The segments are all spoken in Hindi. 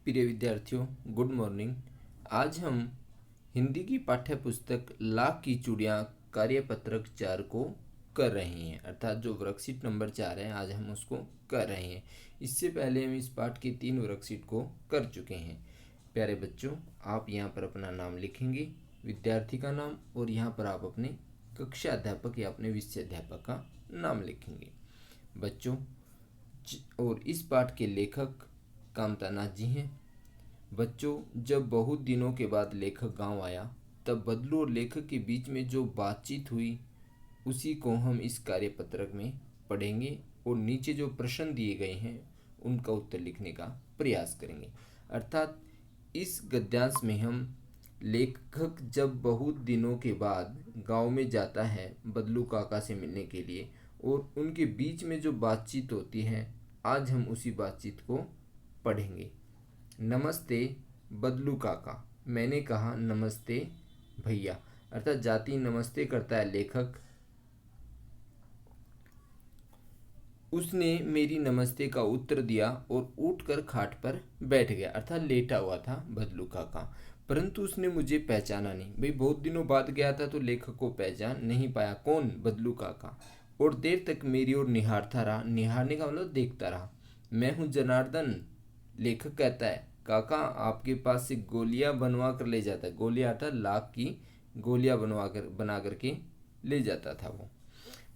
प्रिय विद्यार्थियों, गुड मॉर्निंग। आज हम हिंदी की पाठ्य पुस्तक लाख की चूड़ियाँ कार्यपत्रक 4 को कर रहे हैं, अर्थात जो वर्कशीट नंबर 4 है आज हम उसको कर रहे हैं। इससे पहले हम इस पाठ की 3 वर्कशीट को कर चुके हैं। प्यारे बच्चों, आप यहाँ पर अपना नाम लिखेंगे, विद्यार्थी का नाम, और यहाँ पर आप अपने कक्षा अध्यापक या अपने विषय अध्यापक का नाम लिखेंगे। बच्चों, और इस पाठ के लेखक कामता नाथ जी हैं। बच्चों, जब बहुत दिनों के बाद लेखक गांव आया, तब बदलू और लेखक के बीच में जो बातचीत हुई उसी को हम इस कार्यपत्रक में पढ़ेंगे और नीचे जो प्रश्न दिए गए हैं उनका उत्तर लिखने का प्रयास करेंगे। अर्थात इस गद्यांश में हम लेखक जब बहुत दिनों के बाद गांव में जाता है बदलू काका से मिलने के लिए और उनके बीच में जो बातचीत होती है, आज हम उसी बातचीत को पढ़ेंगे। नमस्ते बदलू काका। मैंने कहा नमस्ते भैया। अर्थात जाति नमस्ते करता है लेखक। उसने मेरी नमस्ते का उत्तर दिया और उठकर खाट पर बैठ गया। अर्थात लेटा हुआ था बदलू काका, परंतु उसने मुझे पहचाना नहीं। भाई, बहुत दिनों बाद गया था तो लेखक को पहचान नहीं पाया। कौन? बदलू काका। और देर तक मेरी ओर निहारता रहा। निहारने का मतलब देखता रहा। मैं हूँ जनार्दन, लेखक कहता है। काका आपके पास से गोलियां बनवा कर ले जाता है। गोलियां अर्थात लाख की गोलियां बना करके ले जाता था वो।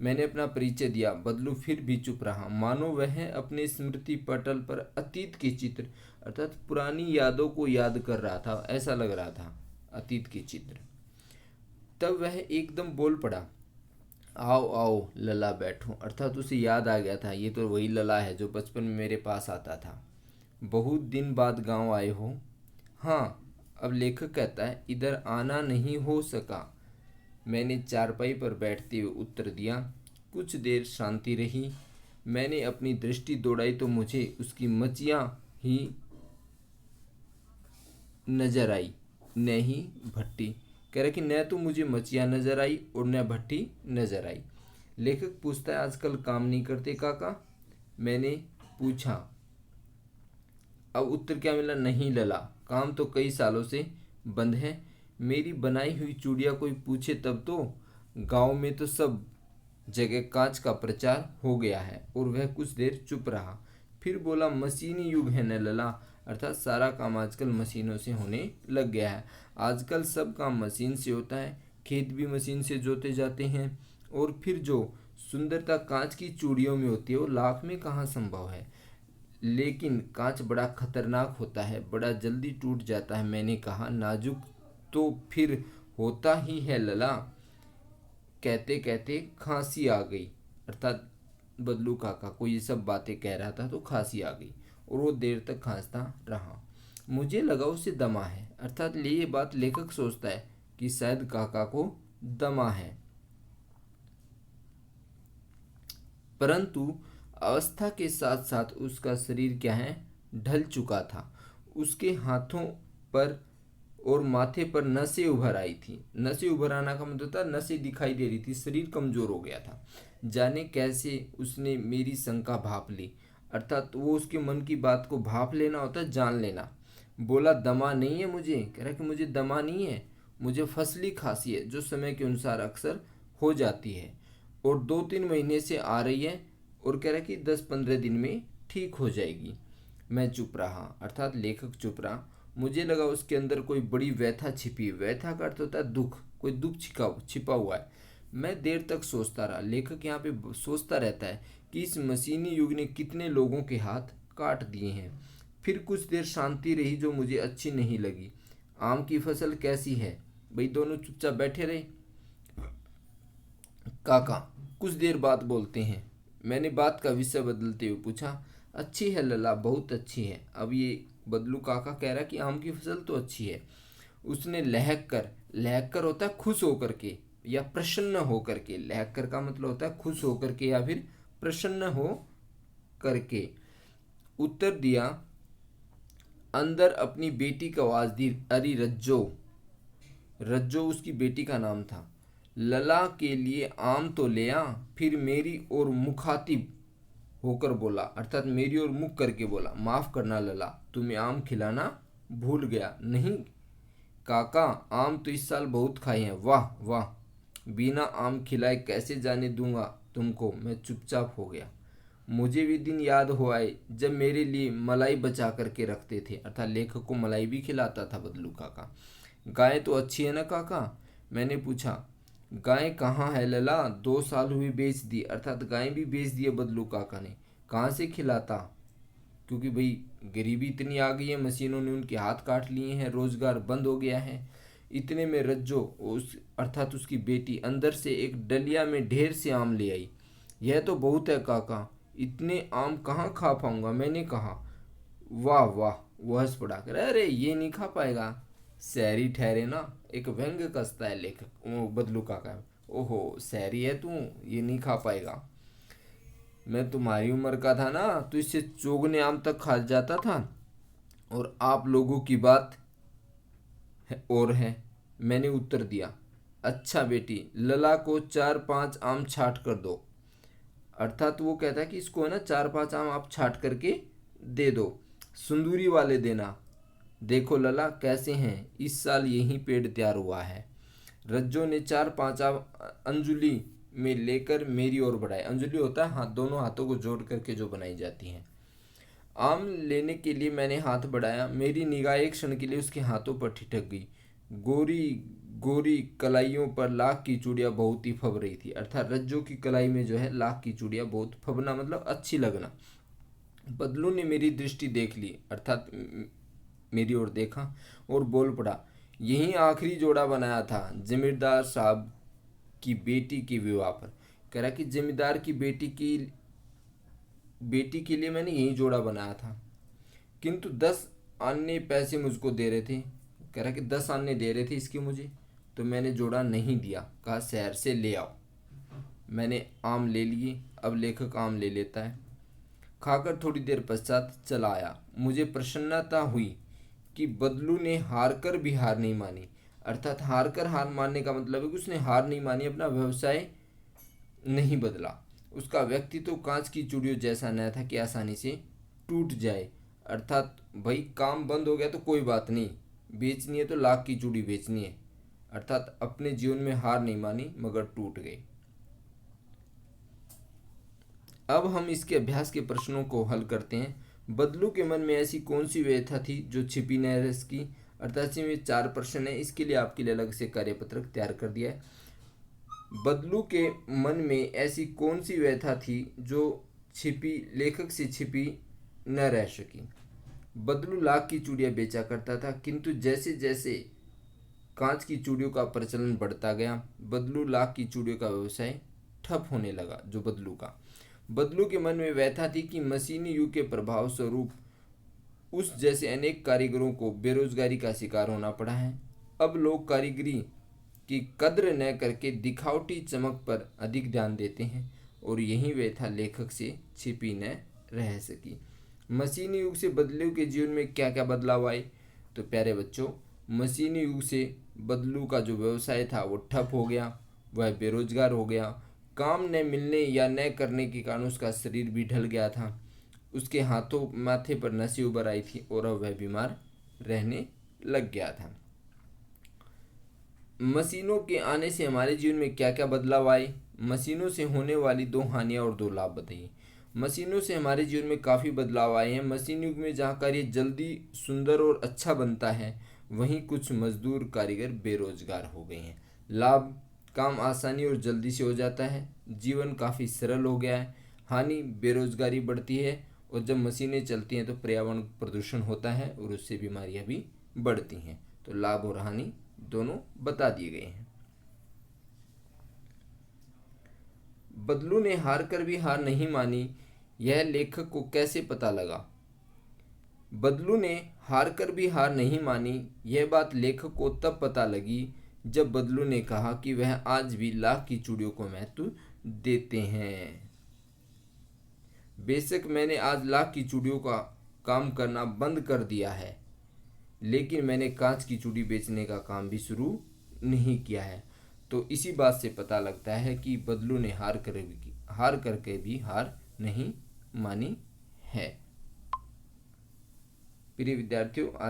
मैंने अपना परिचय दिया। बदलू फिर भी चुप रहा, मानो वह अपने स्मृति पटल पर अतीत के चित्र अर्थात पुरानी यादों को याद कर रहा था। ऐसा लग रहा था, अतीत के चित्र। तब वह एकदम बोल पड़ा, आओ आओ लला बैठो। अर्थात उसे याद आ गया था, ये तो वही लला है जो बचपन में मेरे पास आता था। बहुत दिन बाद गांव आए हो? हाँ। अब लेखक कहता है, इधर आना नहीं हो सका। मैंने चारपाई पर बैठते हुए उत्तर दिया। कुछ देर शांति रही। मैंने अपनी दृष्टि दौड़ाई तो मुझे उसकी मचियाँ ही नजर आई, न ही भट्टी। कह रहा कि न तो मुझे मचियाँ नजर आई और न भट्टी नजर आई। लेखक पूछता है, आजकल काम नहीं करते काका? मैंने पूछा। अब उत्तर क्या मिला? नहीं लला, काम तो कई सालों से बंद है। मेरी बनाई हुई चूड़ियाँ कोई पूछे तब तो। गांव में तो सब जगह कांच का प्रचार हो गया है। और वह कुछ देर चुप रहा, फिर बोला, मशीनी युग है न लला। अर्थात सारा काम आजकल मशीनों से होने लग गया है। आजकल सब काम मशीन से होता है, खेत भी मशीन से जोते जाते हैं। और फिर जो सुंदरता कांच की चूड़ियों में होती है वो लाख में कहाँ संभव है। लेकिन कांच बड़ा खतरनाक होता है, बड़ा जल्दी टूट जाता है। मैंने कहा, नाजुक तो फिर होता ही है लला। कहते कहते खांसी आ गई। अर्थात बदलू काका को ये सब बातें कह रहा था तो खांसी आ गई और वो देर तक खांसता रहा। मुझे लगा उसे दमा है। अर्थात ये बात लेखक सोचता है कि शायद काका को दमा है, परंतु अवस्था के साथ साथ उसका शरीर क्या है, ढल चुका था। उसके हाथों पर और माथे पर नसें उभर आई थी। नसें उभर आना का मतलब था नसें दिखाई दे रही थी, शरीर कमजोर हो गया था। जाने कैसे उसने मेरी शंका भाप ली। अर्थात वो उसके मन की बात को भाप लेना होता है, जान लेना। बोला, दमा नहीं है मुझे। कह रहा कि मुझे दमा नहीं है, मुझे फसली खांसी है जो समय के अनुसार अक्सर हो जाती है और 2-3 महीने से आ रही है। और कह रहा कि 10-15 दिन में ठीक हो जाएगी। मैं चुप रहा। अर्थात लेखक चुप रहा। मुझे लगा उसके अंदर कोई बड़ी व्यथा छिपी है। व्यथा का अर्थ होता है दुख, कोई दुख छिपा हुआ है। मैं देर तक सोचता रहा। लेखक यहाँ पे सोचता रहता है कि इस मशीनी युग ने कितने लोगों के हाथ काट दिए हैं। फिर कुछ देर शांति रही जो मुझे अच्छी नहीं लगी। आम की फसल कैसी है? भाई, दोनों चुपचाप बैठे रहे। काका कुछ देर बाद बोलते हैं। मैंने बात का विषय बदलते हुए पूछा। अच्छी है लला, बहुत अच्छी है। अब ये बदलू काका कह रहा कि आम की फसल तो अच्छी है। उसने लहक कर होता है खुश होकर के या प्रसन्न होकर के। लहक कर का मतलब होता है खुश होकर के या फिर प्रसन्न हो करके उत्तर दिया। अंदर अपनी बेटी को आवाज दी, अरे रज्जो। रज्जो उसकी बेटी का नाम था। लला के लिए आम तो ले आ। फिर मेरी और मुखातिब होकर बोला, अर्थात मेरी ओर मुख करके बोला, माफ करना लला, तुम्हें आम खिलाना भूल गया। नहीं काका, आम तो इस साल बहुत खाए हैं। वाह वाह, बिना आम खिलाए कैसे जाने दूंगा तुमको। मैं चुपचाप हो गया। मुझे भी दिन याद हो आए जब मेरे लिए मलाई बचा करके रखते थे, अर्थात लेखक को मलाई भी खिलाता था बदलू काका। गाय तो अच्छी है ना काका, मैंने पूछा। गाय कहाँ है लला, 2 साल हुए बेच दी, अर्थात गाय भी बेच दी है बदलू काका ने। कहाँ से खिलाता, क्योंकि भाई गरीबी इतनी आ गई है, मशीनों ने उनके हाथ काट लिए हैं, रोजगार बंद हो गया है। इतने में रज्जो उस अर्थात उसकी बेटी अंदर से एक डलिया में ढेर से आम ले आई। यह तो बहुत है काका, इतने आम कहाँ खा पाऊंगा, मैंने कहा। वाह वाह, वो हंस पड़ा कर, अरे ये नहीं खा पाएगा, शहरी ठहरे ना। एक व्यंग्य कसता है लेखक वो बदलू काका। ओहो शहरी है तू, ये नहीं खा पाएगा। मैं तुम्हारी उम्र का था ना तो इससे चौगने आम तक खा जाता था, और आप लोगों की बात और है। मैंने उत्तर दिया। अच्छा बेटी, लला को 4-5 आम छाट कर दो। अर्थात वो कहता है कि इसको है ना 4-5 आम आप छाट करके दे दो, सुंदूरी वाले देना। देखो लला कैसे हैं, इस साल यही पेड़ तैयार हुआ है। रज्जो ने 4-5 आम अंजुली में लेकर मेरी ओर बढ़ाए। अंजुली होता है हाथ, दोनों हाथों को जोड़ करके जो बनाई जाती हैं। आम लेने के लिए मैंने हाथ बढ़ाया, मेरी निगाह एक क्षण के लिए उसके हाथों पर ठिठक गई। गोरी गोरी कलाइयों पर लाख की चूड़ियाँ बहुत ही फब रही थी, अर्थात रज्जो की कलाई में जो है लाख की चूड़ियाँ बहुत फबना मतलब अच्छी लगना। बदलू ने मेरी दृष्टि देख ली, अर्थात मेरी ओर देखा और बोल पड़ा, यही आखिरी जोड़ा बनाया था जमींदार साहब की बेटी के विवाह पर। कह रहा कि जमींदार की बेटी के लिए मैंने यही जोड़ा बनाया था, किंतु 10 आने पैसे मुझको दे रहे थे। कह रहा कि 10 आने दे रहे थे इसके मुझे, तो मैंने जोड़ा नहीं दिया, कहा शहर से ले आओ। मैंने आम ले लिए, अब लेखक आम ले लेता है। खाकर थोड़ी देर पश्चात चला आया। मुझे प्रसन्नता हुई कि बदलू ने हार कर भी हार नहीं मानी, अर्थात हार कर हार मानने का मतलब है कि उसने हार नहीं मानी, अपना व्यवसाय नहीं बदला। उसका व्यक्तित्व तो कांच की चूड़ियों जैसा न था कि आसानी से टूट जाए, अर्थात भाई काम बंद हो गया तो कोई बात नहीं, बेचनी है तो लाख की चूड़ी बेचनी है, अर्थात अपने जीवन में हार नहीं मानी मगर टूट गए। अब हम इसके अभ्यास के प्रश्नों को हल करते हैं। बदलू के मन में ऐसी कौन सी व्यथा थी जो छिपी न रह सकी, अर्थात इसमें 4 प्रश्न है, इसके लिए आपके लिए अलग से कार्यपत्रक तैयार कर दिया है। बदलू के मन में ऐसी कौन सी व्यथा थी जो छिपी लेखक से छिपी न रह सकी। बदलू लाख की चूड़ियाँ बेचा करता था, किंतु जैसे जैसे कांच की चूड़ियों का प्रचलन बढ़ता गया, बदलू लाख की चूड़ियों का व्यवसाय ठप होने लगा। जो बदलू के मन में व्यथा थी कि मशीनी युग के प्रभाव स्वरूप उस जैसे अनेक कारीगरों को बेरोजगारी का शिकार होना पड़ा है। अब लोग कारीगरी की कद्र न करके दिखावटी चमक पर अधिक ध्यान देते हैं, और यही व्यथा लेखक से छिपी न रह सकी। मशीनी युग से बदलू के जीवन में क्या क्या बदलाव आए, तो प्यारे बच्चों, मशीनी युग से बदलू का जो व्यवसाय था वो ठप हो गया, वह बेरोजगार हो गया। काम न मिलने या न करने के कारण उसका शरीर भी ढल गया था, उसके हाथों माथे पर नसें उभर आई थी और अब वह बीमार रहने लग गया था। मशीनों के आने से हमारे जीवन में क्या क्या बदलाव आए, मशीनों से होने वाली 2 हानियाँ और 2 लाभ बताइए। मशीनों से हमारे जीवन में काफ़ी बदलाव आए हैं। मशीन युग में जहाँ कार्य जल्दी सुंदर और अच्छा बनता है, वहीं कुछ मजदूर कारीगर बेरोजगार हो गए हैं। लाभ, काम आसानी और जल्दी से हो जाता है, जीवन काफ़ी सरल हो गया है। हानि, बेरोजगारी बढ़ती है, और जब मशीनें चलती हैं तो पर्यावरण प्रदूषण होता है और उससे बीमारियां भी बढ़ती हैं। तो लाभ और हानि दोनों बता दिए गए हैं। बदलू ने हार कर भी हार नहीं मानी, यह लेखक को कैसे पता लगा। बदलू ने हार कर भी हार नहीं मानी, यह बात लेखक को तब पता लगी जब बदलू ने कहा कि वह आज भी लाख की चूड़ियों को महत्व देते हैं। बेशक मैंने आज लाख की चूड़ियों का काम करना बंद कर दिया है, लेकिन मैंने कांच की चूड़ी बेचने का काम भी शुरू नहीं किया है। तो इसी बात से पता लगता है कि बदलू ने हार करके भी हार नहीं मानी है। प्रिय विद्यार्थियों, आज